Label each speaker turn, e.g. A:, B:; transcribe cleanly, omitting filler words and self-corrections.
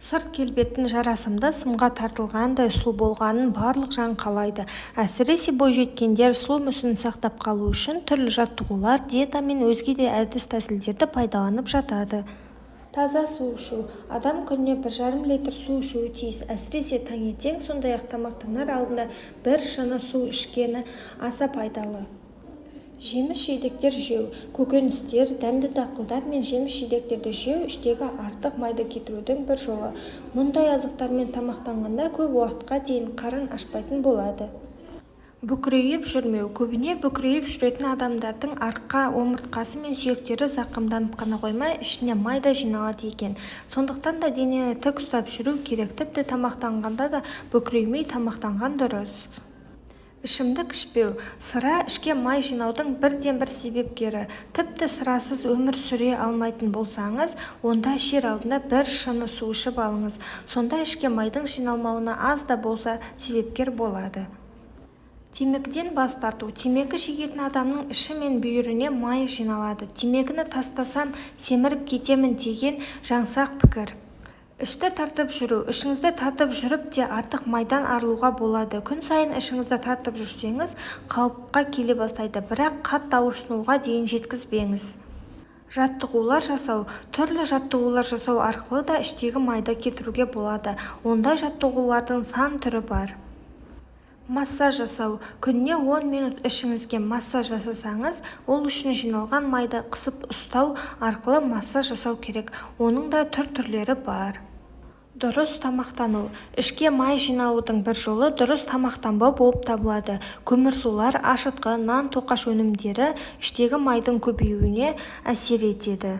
A: Сырт келбеттің жарасымды сымға тартылғандай сұлу болғанын барлық жан қалайды. Әсіресе бойжеткендер сұлу мүсінін сақтап қалу үшін түрлі жаттығулар, диета мен өзге де әдіс-тәсілдерді пайдаланып жатады. Таза су ішу. Адам күніне 1,5 литр су ішуі тиіс. Әсіресе таңертең, сондай-ақ тамақтанар алдында бір шыны су ішкені аса пайдалы. Жеміс-жидектер жеу. Көкөністер, дәнді дақылдар мен жеміс-жидектерді жеу іштегі артық майды кетірудің бір жолы. Мұндай азықтармен тамақтанғанда көп уақытқа дейін қарын ашпайтын болады. Бүкірейіп жүрмеу. Көбіне бүкірейіп жүретін адамдардың артқа омыртқасы мен сүйектері зақымданып қана қоймай, ішіне май да жиналады екен. Сондықтан да денені тік ұстап жүру керек. Тіпті тамақтанғанда да бүкіреймей тамақтанған дұрыс. Ішімдік ішпеу. Сыра ішке май жинаудың бірден-бір себепкері. Тіпті сырасыз өмір сүре алмайтын болсаңыз, онда ішер алдында бір шыны су ішіп алыңыз. Сонда ішке майдың жиналмауына аз да болса себепкер болады. Темекіден бас тарту. Темекі шегетін адамның іші мен бүйіріне май жиналады. Темекіні тастасам семіріп кетемін деген жаңсақ пікір. Ішті тартып жүру. Ішіңізді тартып жүріп те артық майдан арылуға болады. Күн сайын ішіңізді тартып жүрсеңіз, қалыпқа келе бастайды, бірақ қатты ауырсынуға дейін жеткізбеңіз. Жаттығулар жасау. Түрлі жаттығулар жасау арқылы да іштегі майды кетіруге болады. Ондай жаттығулардың сан түрі бар. Массаж жасау. Күніне 10 минут ішіңізге массаж жасасаңыз, ол үшін жиналған майды қысып ұстау арқылы массаж жасау керек. Оның да түрлері бар. Дұрыс тамақтану. Ішке май жиналудың бір жолы дұрыс тамақтанбау болып табылады. Көмірсулар, ашытқы, нан, тоқаш өнімдері іштегі майдың көбеюіне әсер етеді.